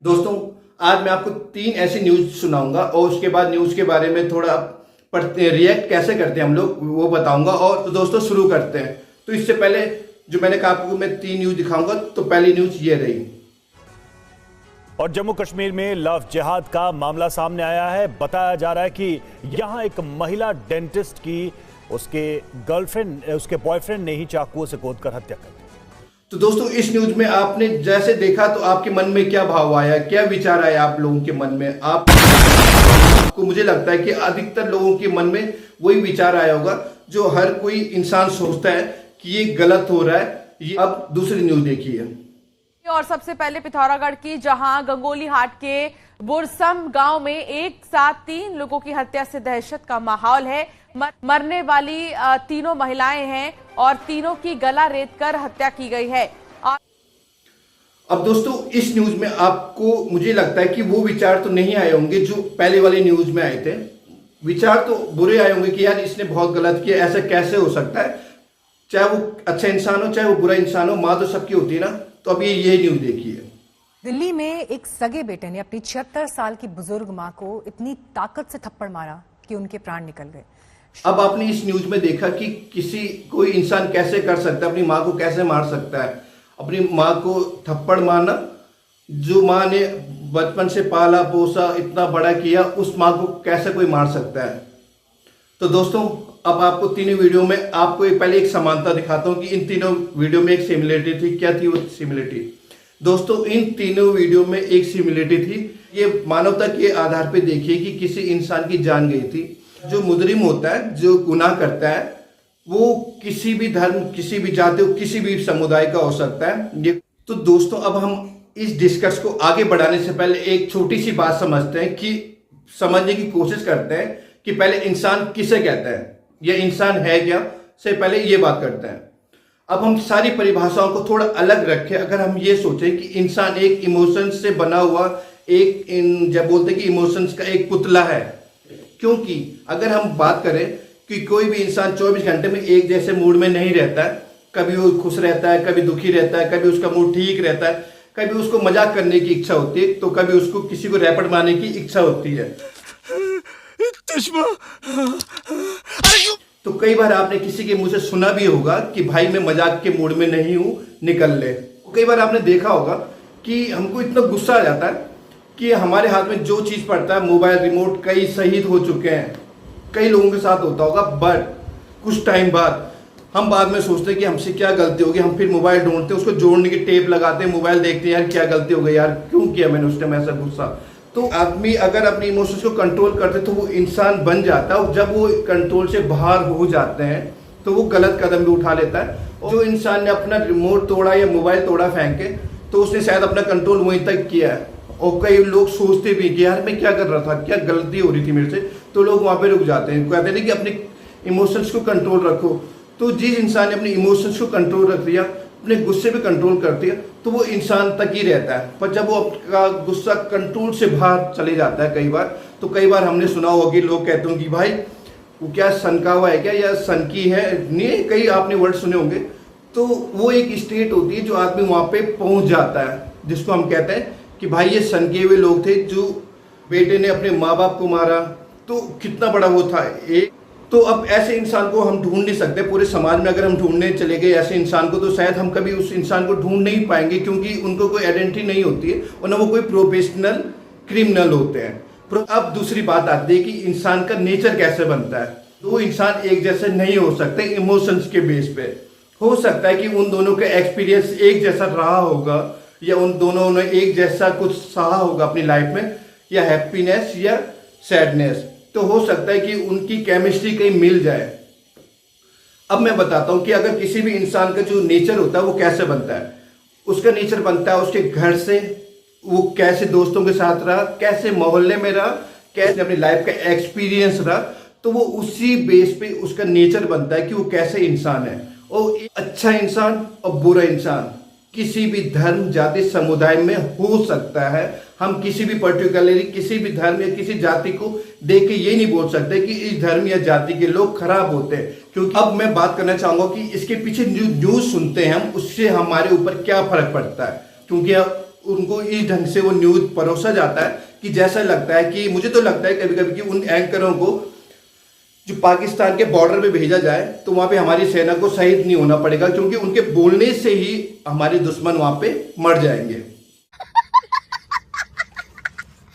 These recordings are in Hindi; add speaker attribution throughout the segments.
Speaker 1: दोस्तों, आज मैं आपको 3 ऐसी न्यूज सुनाऊंगा और उसके बाद न्यूज के बारे में थोड़ा रिएक्ट कैसे करते हैं हम लोग वो बताऊंगा। और तो दोस्तों शुरू करते हैं। तो इससे पहले जो मैंने कहा आपको मैं 3 न्यूज दिखाऊंगा, तो पहली न्यूज ये रही।
Speaker 2: और जम्मू कश्मीर में लव जिहाद का मामला सामने आया है। बताया जा रहा है कि यहां एक महिला डेंटिस्ट की उसके बॉयफ्रेंड ने ही चाकुओं से गोदकर हत्या कर दी।
Speaker 1: तो दोस्तों, इस न्यूज में आपने जैसे देखा तो आपके मन में क्या भाव आया, क्या विचार आया आप लोगों के मन में? आपको मुझे लगता है कि अधिकतर लोगों के मन में वही विचार आया होगा जो हर कोई इंसान सोचता है कि ये गलत हो रहा है। ये अब दूसरी न्यूज देखिए।
Speaker 3: और सबसे पहले पिथौरागढ़ की, जहां गंगोली हाट के बुरसम गांव में एक साथ 3 लोगों की हत्या से दहशत का माहौल है। मरने वाली तीनों महिलाएं हैं और तीनों की गला रेतकर हत्या की गई है।
Speaker 1: अब दोस्तों, इस न्यूज में आपको मुझे लगता है कि वो विचार तो नहीं आए होंगे जो पहले वाली न्यूज में आए थे। विचार तो बुरे आए होंगे कि यार इसने बहुत गलत किया, ऐसा कैसे हो सकता है। चाहे वो अच्छा इंसान हो चाहे वो बुरा इंसान हो, माँ तो सबकी होती है ना। तो अब ये न्यूज देखिए।
Speaker 4: दिल्ली में एक सगे बेटे ने अपनी 76 साल की बुजुर्ग मां को इतनी ताकत से थप्पड़ मारा कि उनके प्राण निकल गए।
Speaker 1: अब आपने इस न्यूज में देखा कि कोई इंसान कैसे कर सकता है, अपनी माँ को कैसे मार सकता है। अपनी माँ को थप्पड़ मारना, जो माँ ने बचपन से पाला पोसा इतना बड़ा किया, उस माँ को कैसे कोई मार सकता है। तो दोस्तों, अब आपको तीनों वीडियो में आपको पहले एक समानता दिखाता हूं कि इन तीनों वीडियो में एक सिमिलरिटी थी। क्या थी वो सिमिलरिटी? दोस्तों, इन तीनों वीडियो में एक सिमिलरिटी थी। ये मानवता के आधार पे देखिए कि किसी इंसान की जान गई थी। जो मुजरिम होता है, जो गुनाह करता है, वो किसी भी धर्म, किसी भी जाति, किसी भी समुदाय का हो सकता है। ये तो दोस्तों, अब हम इस डिस्कस को आगे बढ़ाने से पहले एक छोटी सी बात समझते हैं कि समझने की कोशिश करते हैं कि पहले इंसान किसे कहते हैं, ये इंसान है क्या, से पहले ये बात करते हैं। अब हम सारी परिभाषाओं को थोड़ा अलग रखें। अगर हम ये सोचें कि इंसान एक इमोशंस से बना हुआ जब बोलते हैं कि इमोशंस का एक पुतला है, क्योंकि अगर हम बात करें कि कोई भी इंसान 24 घंटे में एक जैसे मूड में नहीं रहता है। कभी वो खुश रहता है, कभी दुखी रहता है, कभी उसका मूड ठीक रहता है, कभी उसको मजाक करने की इच्छा होती है, तो कभी उसको किसी को रैपट मारने की इच्छा होती है। तो कई बार आपने किसी के मुंह से सुना भी होगा कि भाई मैं मजाक के मूड में नहीं हूं, निकल ले। कई बार आपने देखा होगा कि हमको इतना गुस्सा आ जाता है कि हमारे हाथ में जो चीज पड़ता है, मोबाइल रिमोट, कई शहीद हो चुके हैं, कई लोगों के साथ होता होगा। बट कुछ टाइम बाद हम बाद में सोचते हैं कि हमसे क्या गलती होगी। हम फिर मोबाइल ढूंढते हैं, उसको जोड़ने की टेप लगाते हैं, मोबाइल देखते हैं, यार क्या गलती हो गई, यार क्यों किया मैंने उस टाइम ऐसा गुस्सा। तो आदमी अगर अपनी इमोशंस को कंट्रोल करते तो वो इंसान बन जाता है। और जब वो कंट्रोल से बाहर हो जाते हैं तो वो गलत कदम भी उठा लेता है। और जो इंसान ने अपना रिमोट तोड़ा या मोबाइल तोड़ा फेंक के, तो उसने शायद अपना कंट्रोल वहीं तक किया है। और कई लोग सोचते भी कि यार मैं क्या कर रहा था, क्या गलती हो रही थी मेरे से, तो लोग वहां पे रुक जाते हैं। कहते हैं कि अपने इमोशंस को कंट्रोल रखो। तो जिस इंसान ने अपने इमोशंस को कंट्रोल रख दिया, अपने गुस्से पे कंट्रोल कर दिया, तो वो इंसान तक ही रहता है। पर जब वो आपका गुस्सा कंट्रोल से बाहर चले जाता है कई बार हमने सुना होगा कि लोग कहते हैं कि भाई वो क्या सनका हुआ है क्या, या सनकी है, नहीं, कई आपने वर्ड सुने होंगे। तो वो एक स्टेट होती है जो आदमी वहां पे पहुंच जाता है, जिसको हम कहते हैं कि भाई ये सनके हुए लोग थे जो बेटे ने अपने माँ बाप को मारा। तो कितना बड़ा वो था एक। तो अब ऐसे इंसान को हम ढूंढ नहीं सकते पूरे समाज में। अगर हम ढूंढने चले गए ऐसे इंसान को, तो शायद हम कभी उस इंसान को ढूंढ नहीं पाएंगे, क्योंकि उनको कोई आइडेंटिटी नहीं होती है और ना वो कोई प्रोफेशनल क्रिमिनल होते हैं। अब दूसरी बात आती है कि इंसान का नेचर कैसे बनता है। दो इंसान एक जैसे नहीं हो सकते इमोशंस के बेस पे। हो सकता है कि उन दोनों का एक्सपीरियंस एक जैसा रहा होगा, या उन दोनों ने एक जैसा कुछ सहा होगा अपनी लाइफ में, या हैप्पीनेस या सैडनेस। तो हो सकता है कि उनकी केमिस्ट्री कहीं मिल जाए। अब मैं बताता हूं कि अगर किसी भी इंसान का जो नेचर होता है वो कैसे बनता है। उसका नेचर बनता है उसके घर से, वो कैसे दोस्तों के साथ रहा, कैसे मोहल्ले में रहा, कैसे अपनी लाइफ का एक्सपीरियंस रहा। तो वो उसी बेस पे उसका नेचर बनता है कि वो कैसे इंसान है। और अच्छा इंसान और बुरा इंसान किसी भी धर्म, जाति, समुदाय में हो सकता है। हम किसी भी पर्टिकुलरली किसी भी धर्म या किसी जाति को देख के ये नहीं बोल सकते कि इस धर्म या जाति के लोग खराब होते हैं। क्योंकि अब मैं बात करना चाहूंगा कि इसके पीछे न्यूज सुनते हैं हम, उससे हमारे ऊपर क्या फर्क पड़ता है। क्योंकि उनको इस ढंग से वो न्यूज परोसा जाता है कि जैसा लगता है कि मुझे तो लगता है कभी कभी कि उन एंकरों को जो पाकिस्तान के बॉर्डर पे भेजा जाए तो वहां पे हमारी सेना को शहीद नहीं होना पड़ेगा, क्योंकि उनके बोलने से ही हमारे दुश्मन वहां पे मर जाएंगे।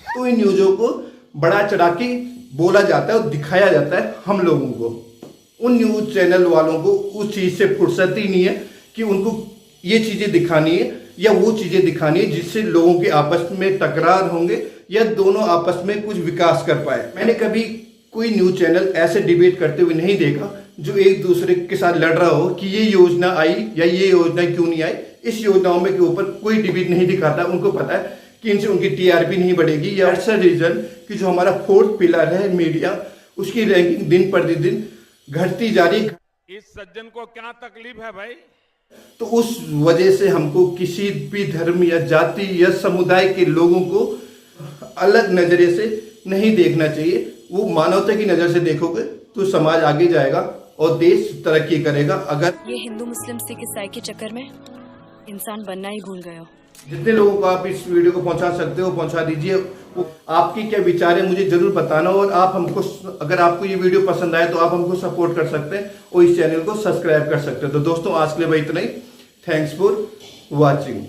Speaker 1: तो इन न्यूज़ों को बड़ा चढ़ा के बोला जाता है और दिखाया जाता है हम लोगों को। उन न्यूज चैनल वालों को उस चीज से फुर्सत ही नहीं है कि उनको ये चीजें दिखानी है या वो चीजें दिखानी है जिससे लोगों के आपस में टकरार होंगे या दोनों आपस में कुछ विकास कर पाए। मैंने कभी कोई न्यूज चैनल ऐसे डिबेट करते हुए नहीं देखा जो एक दूसरे के साथ लड़ रहा हो कि ये योजना आई या ये योजना क्यों नहीं आई। इस योजनाओं में के ऊपर कोई डिबेट नहीं दिखाता। उनको पता है कि इनसे उनकी टीआरपी नहीं बढ़ेगी या ऐसा रीजन कि जो हमारा फोर्थ पिलर है मीडिया, उसकी रैंकिंग दिन प्रतिदिन घटती जा रही।
Speaker 5: इस सज्जन को क्या तकलीफ है भाई?
Speaker 1: तो उस वजह से हमको किसी भी धर्म या जाति या समुदाय के लोगों को अलग नजरे से नहीं देखना चाहिए। वो मानवता की नजर से देखोगे तो समाज आगे जाएगा और देश तरक्की करेगा। अगर
Speaker 6: ये हिंदू मुस्लिम सिख ईसाई के चक्कर में इंसान बनना ही भूल गए हो।
Speaker 1: जितने लोगों को आप इस वीडियो को पहुंचा सकते हो पहुंचा दीजिए। वो आपकी क्या विचार है मुझे जरूर बताना, और आप हमको, अगर आपको ये वीडियो पसंद आए तो आप हमको सपोर्ट कर सकते हैं और इस चैनल को सब्सक्राइब कर सकते हैं। तो दोस्तों आज के लिए भाई इतना ही। Thanks for watching.